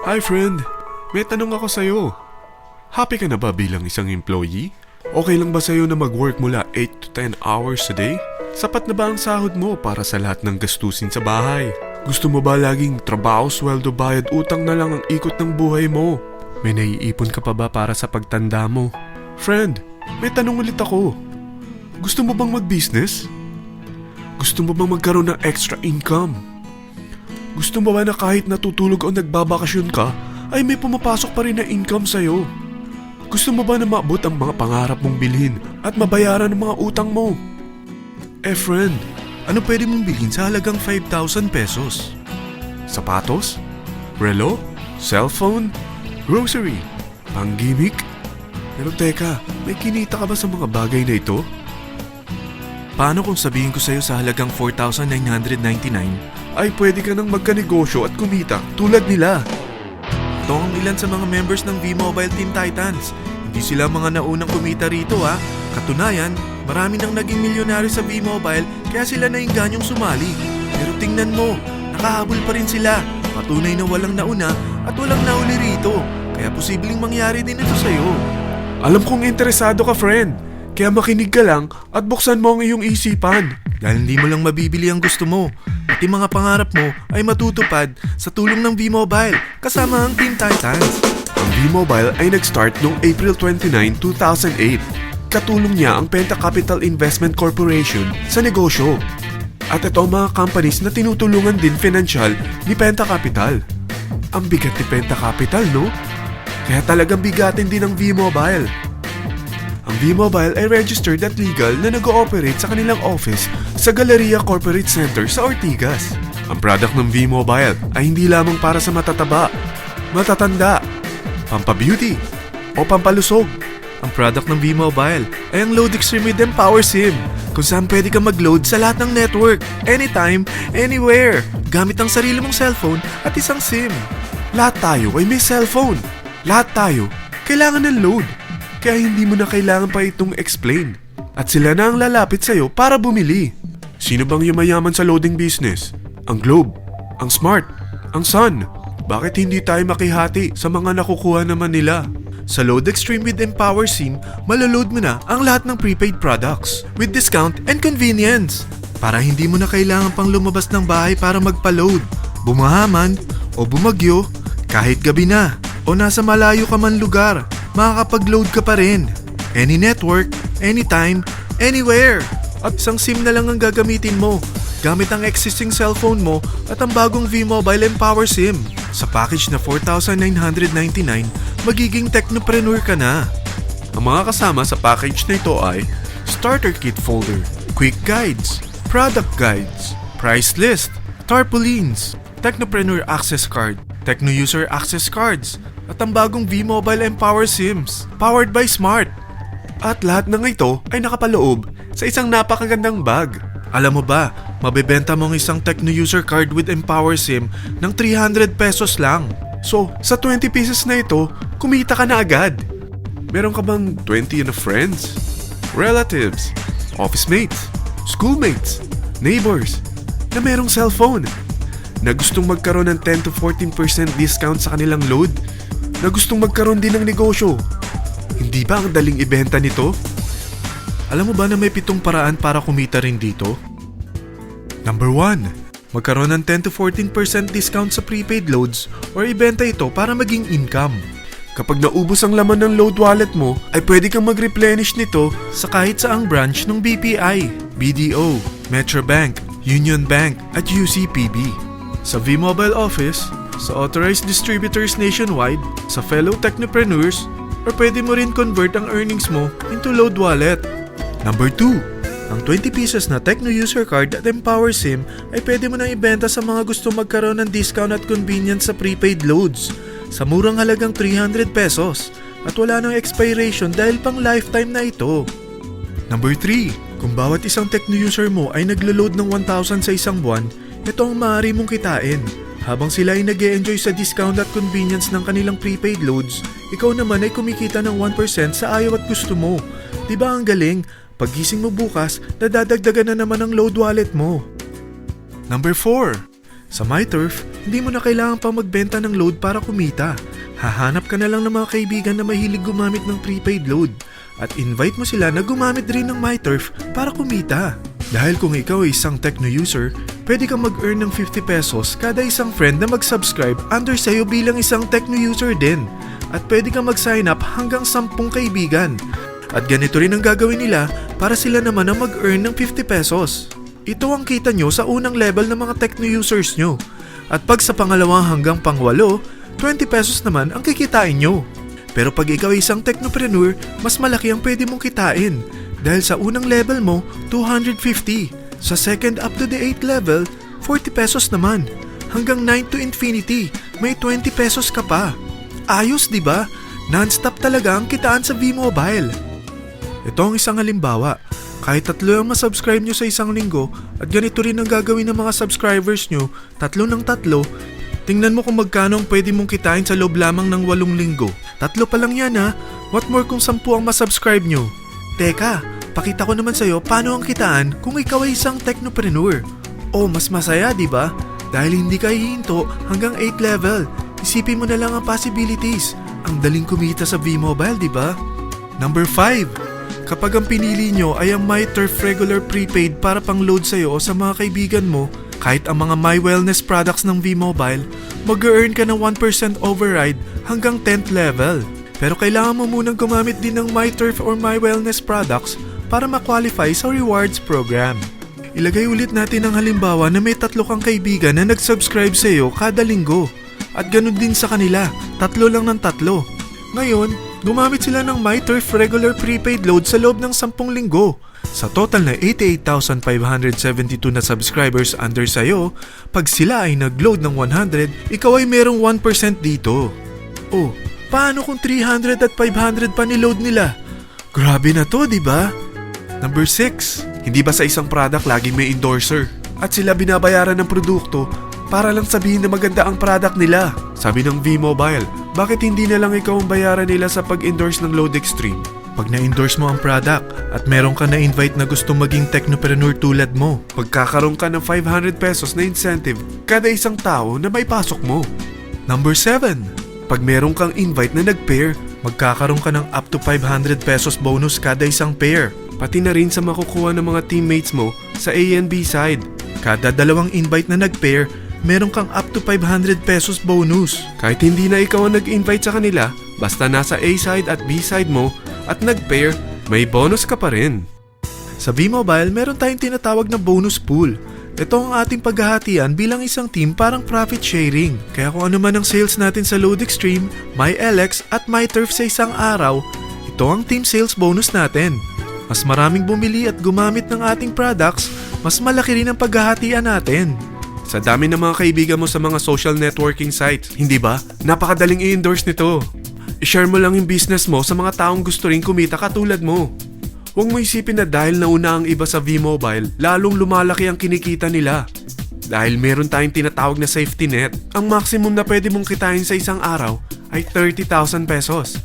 Hi friend, may tanong ako sa'yo. Happy ka na ba bilang isang employee? Okay lang ba sa'yo na mag-work mula 8 to 10 hours a day? Sapat na ba ang sahod mo para sa lahat ng gastusin sa bahay? Gusto mo ba laging trabaho, sweldo, bayad, utang na lang ang ikot ng buhay mo? May naiipon ka pa ba para sa pagtanda mo? Friend, may tanong ulit ako. Gusto mo bang mag-business? Gusto mo bang magkaroon ng extra income? Gusto mo ba na kahit natutulog o nagbabakasyon ka, ay may pumapasok pa rin na income sa'yo? Gusto mo ba na maabot ang mga pangarap mong bilhin at mabayaran ang mga utang mo? Friend, ano pwede mong bilhin sa halagang 5,000 pesos? Sapatos? Relo? Cellphone? Grocery? Pang-gimmick? Pero teka, may kinita ka ba sa mga bagay na ito? Paano kung sabihin ko sa'yo sa halagang 4,999 ay pwede ka nang magkanegosyo at kumita tulad nila? Ito ang ilan sa mga members ng V-Mobile Team Titans. Hindi sila mga naunang kumita rito ha. Katunayan, marami nang naging milyonaryo sa V-Mobile kaya sila naingganyong sumali. Pero tingnan mo, nakahabol pa rin sila. Patunay na walang nauna at walang nauli rito. Kaya posibleng mangyari din ito sa'yo. Alam kong interesado ka, friend. Kaya makinig ka lang at buksan mo ang iyong isipan. Dahil hindi mo lang mabibili ang gusto mo. Pati mga pangarap mo ay matutupad sa tulong ng V-Mobile kasama ang Team Titans. Ang V-Mobile ay nag-start noong April 29, 2008. Katulong niya ang Penta Capital Investment Corporation sa negosyo. At ito ang mga companies na tinutulungan din financial ni Penta Capital. Ang bigat ni Penta Capital, no? Kaya talagang bigatin din ang V-Mobile. Ang V-Mobile ay registered at legal na nag-ooperate sa kanilang office sa Galleria Corporate Center sa Ortigas. Ang product ng V-Mobile ay hindi lamang para sa matataba, matatanda, pampabeauty, o pampalusog. Ang product ng V-Mobile ay ang Load Extreme with Empower SIM, kung saan pwede kang mag-load sa lahat ng network, anytime, anywhere, gamit ang sarili mong cellphone at isang SIM. Lahat tayo ay may cellphone. Lahat tayo kailangan ng load. Kaya hindi mo na kailangan pa itong explain. At sila na ang lalapit sa'yo para bumili. Sino bang yumayaman sa loading business? Ang Globe, ang Smart, ang Sun. Bakit hindi tayo makihati sa mga nakukuha naman nila? Sa Load Extreme with Empower SIM, malaload mo na ang lahat ng prepaid products with discount and convenience. Para hindi mo na kailangan pang lumabas ng bahay para magpa-load. Bumahaman o bumagyo, kahit gabi na o nasa malayo ka man lugar, makakapag-load ka pa rin. Any network, anytime, anywhere. At isang SIM na lang ang gagamitin mo gamit ang existing cellphone mo at ang bagong V-Mobile Empower SIM. Sa package na 4,999, magiging technopreneur ka na. Ang mga kasama sa package na ito ay Starter Kit Folder, Quick Guides, Product Guides, Price List, Tarpaulins, Technopreneur Access Card, Techno User Access Cards, at ang bagong V-Mobile Empower SIMs, powered by Smart. At lahat ng ito ay nakapaloob sa isang napakagandang bag. Alam mo ba, mabebenta mo ang isang Techno User Card with Empower SIM ng 300 pesos lang. So, sa 20 pieces na ito, kumita ka na agad. Meron ka bang 20 na friends, relatives, office mates, schoolmates, neighbors, na merong cellphone, na gustong magkaroon ng 10 to 14% discount sa kanilang load, na gustong magkaroon din ng negosyo? Hindi ba ang daling ibenta nito? Alam mo ba na may 7 paraan para kumita rin dito? Number 1. Magkaroon ng 10 to 14% discount sa prepaid loads or ibenta ito para maging income. Kapag naubos ang laman ng load wallet mo, ay pwede kang mag-replenish nito sa kahit saang branch ng BPI, BDO, Metrobank, Union Bank at UCPB. Sa V-Mobile Office, sa authorized distributors nationwide, sa fellow technopreneurs, or pwede mo rin convert ang earnings mo into load wallet. Number 2. Ang 20 pieces na Techno User Card at Empower SIM ay pwede mo nang ibenta sa mga gusto magkaroon ng discount at convenience sa prepaid loads sa murang halagang 300 pesos at wala nang expiration dahil pang lifetime na ito. Number 3. Kung bawat isang Techno user mo ay naglo-load ng 1,000 sa isang buwan, ito ang maaari mong kitain. Habang sila ay nag-e-enjoy sa discount at convenience ng kanilang prepaid loads, ikaw naman ay kumikita ng 1% sa ayaw at gusto mo. Diba ang galing? Paggising mo bukas, nadadagdagan na naman ang load wallet mo. Number 4. Sa MyTurf, hindi mo na kailangan pa magbenta ng load para kumita. Hahanap ka na lang ng mga kaibigan na mahilig gumamit ng prepaid load at invite mo sila na gumamit rin ng MyTurf para kumita. Dahil kung ikaw ay isang Tecno user, pwede kang mag-earn ng 50 pesos kada isang friend na mag-subscribe under sa'yo bilang isang Tecno user din. At pwede kang mag-sign up hanggang 10 kaibigan. At ganito rin ang gagawin nila para sila naman ang mag-earn ng 50 pesos. Ito ang kita nyo sa unang level ng mga Tecno users nyo. At pag sa pangalawang hanggang pangwalo, 20 pesos naman ang kikitain nyo. Pero pag ikaw ay isang technopreneur, mas malaki ang pwede mong kitain. Dahil sa unang level mo, 250. Sa second up to the 8th level, 40 pesos naman. Hanggang 9 to infinity, may 20 pesos ka pa. Ayos, di ba? Non-stop talaga ang kitaan sa V-Mobile. Ito ang isang halimbawa. Kahit 3 ang masubscribe nyo sa isang linggo at ganito rin ang gagawin ng mga subscribers nyo, 3 ng 3, tingnan mo kung magkano ang pwede mong kitain sa loob lamang ng 8 linggo. 3 pa lang yan ha. What more kung 10 ang masubscribe nyo? Teka, pakita ko naman sa'yo paano ang kitaan kung ikaw ay isang technopreneur. Oh, mas masaya, di ba? Dahil hindi ka hihinto hanggang 8th level. Isipin mo na lang ang possibilities. Ang daling kumita sa V-Mobile, di ba? Number 5. Kapag ang pinili nyo ay ang MyTurf Regular Prepaid para pang-load sa'yo o sa mga kaibigan mo, kahit ang mga My Wellness products ng V-Mobile, mag-earn ka ng 1% override hanggang 10th level. Pero kailangan mo munang gumamit din ng MyTurf or My Wellness products para ma-qualify sa rewards program. Ilagay ulit natin ang halimbawa na may 3 kang kaibigan na nag-subscribe sa'yo kada linggo. At ganun din sa kanila, 3 lang ng 3. Ngayon, gumamit sila ng MyTurf Regular Prepaid Load sa loob ng 10 linggo. Sa total na 88,572 na subscribers under sa'yo, pag sila ay nag-load ng 100, ikaw ay merong 1% dito. Oh, paano kung 300 at 500 pa ni-load nila? Grabe na to, di ba? Number 6. Hindi ba sa isang product laging may endorser? At sila binabayaran ng produkto para lang sabihin na maganda ang product nila. Sabi ng V-Mobile, bakit hindi na lang ikaw ang bayaran nila sa pag-endorse ng Load Extreme? Pag na-endorse mo ang product at meron ka na-invite na gustong maging technopreneur tulad mo, magkakaroon ka ng 500 pesos na incentive kada isang tao na may pasok mo. Number 7. Pag meron kang invite na nag-pair, magkakaroon ka ng up to 500 pesos bonus kada isang pair. Pati na rin sa makukuha ng mga teammates mo sa A and B side. Kada 2 invite na nag-pair, meron kang up to 500 pesos bonus. Kahit hindi na ikaw ang nag-invite sa kanila, basta nasa A side at B side mo at nag-pair, may bonus ka pa rin. Sa V-Mobile, meron tayong tinatawag na bonus pool. Ito ang ating paghahatian bilang isang team parang profit sharing. Kaya kung ano man ang sales natin sa Load Extreme, MyLX at MyTurf sa isang araw, ito ang team sales bonus natin. Mas maraming bumili at gumamit ng ating products, mas malaki rin ang paghahatian natin. Sa dami ng mga kaibigan mo sa mga social networking sites, hindi ba? Napakadaling i-endorse nito. I-share mo lang yung business mo sa mga taong gusto rin kumita katulad mo. Huwag mo isipin na dahil nauna ang iba sa V-Mobile, lalong lumalaki ang kinikita nila. Dahil meron tayong tinatawag na safety net, ang maximum na pwede mong kitain sa isang araw ay 30,000 pesos.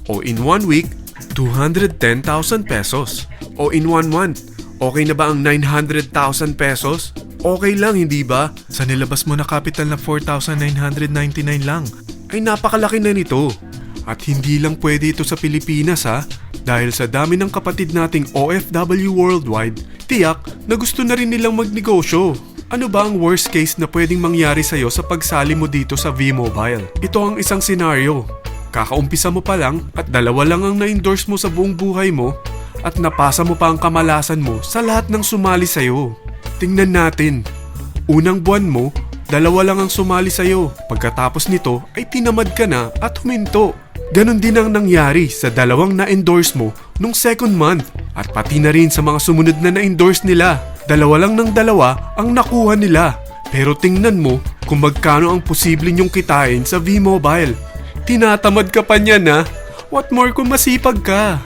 O in 1 week, 210,000 pesos. O in 1 month, okay na ba ang 900,000 pesos? Okay lang, hindi ba? Sa nilabas mo na capital na 4,999 lang, ay napakalaki na nito. At hindi lang pwede ito sa Pilipinas ha, dahil sa dami ng kapatid nating OFW worldwide, tiyak na gusto na rin nilang magnegosyo. Ano ba ang worst case na pwedeng mangyari sa'yo sa pagsali mo dito sa V-Mobile? Ito ang isang senaryo. Kakaumpisa mo pa lang at 2 lang ang na-endorse mo sa buong buhay mo at napasa mo pa ang kamalasan mo sa lahat ng sumali sa'yo. Tingnan natin. Unang buwan mo, 2 lang ang sumali sa'yo. Pagkatapos nito ay tinamad ka na at huminto. Ganon din ang nangyari sa 2 na-endorse mo nung second month at pati na rin sa mga sumunod na na-endorse nila. 2 lang ng 2 ang nakuha nila. Pero tingnan mo kung magkano ang posible nyong kitain sa V-Mobile. Tinatamad ka pa niyan ha? What more kung masipag ka?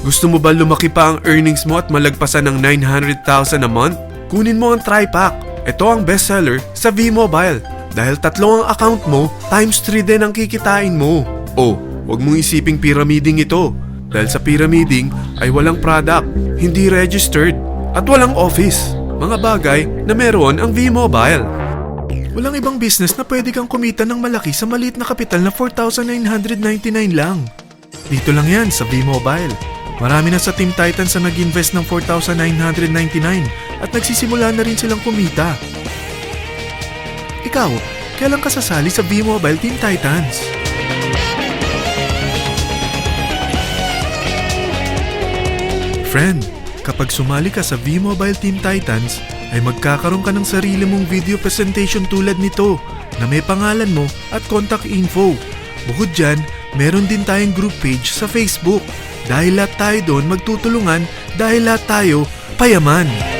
Gusto mo ba lumaki pa ang earnings mo at malagpasan ng 900,000 a month? Kunin mo ang TriPack. Ito ang bestseller sa V-Mobile. Dahil 3 ang account mo, times 3 din ang kikitain mo. Oh, wag mong isiping pyramiding ito. Dahil sa pyramiding ay walang product, hindi registered, at walang office. mga bagay na meron ang V-Mobile. Walang ibang business na pwede kang kumita ng malaki sa maliit na kapital na 4,999 lang. Dito lang yan sa V-Mobile. Marami na sa Team Titans na nag-invest ng 4,999 at nagsisimula na rin silang kumita. Ikaw, kailan ka sasali sa V-Mobile Team Titans? Friend, kapag sumali ka sa V-Mobile Team Titans, ay magkakaroon ka ng sarili mong video presentation tulad nito na may pangalan mo at contact info. Bukod dyan, meron din tayong group page sa Facebook. Dahil lahat tayo doon magtutulungan dahil lahat tayo payaman.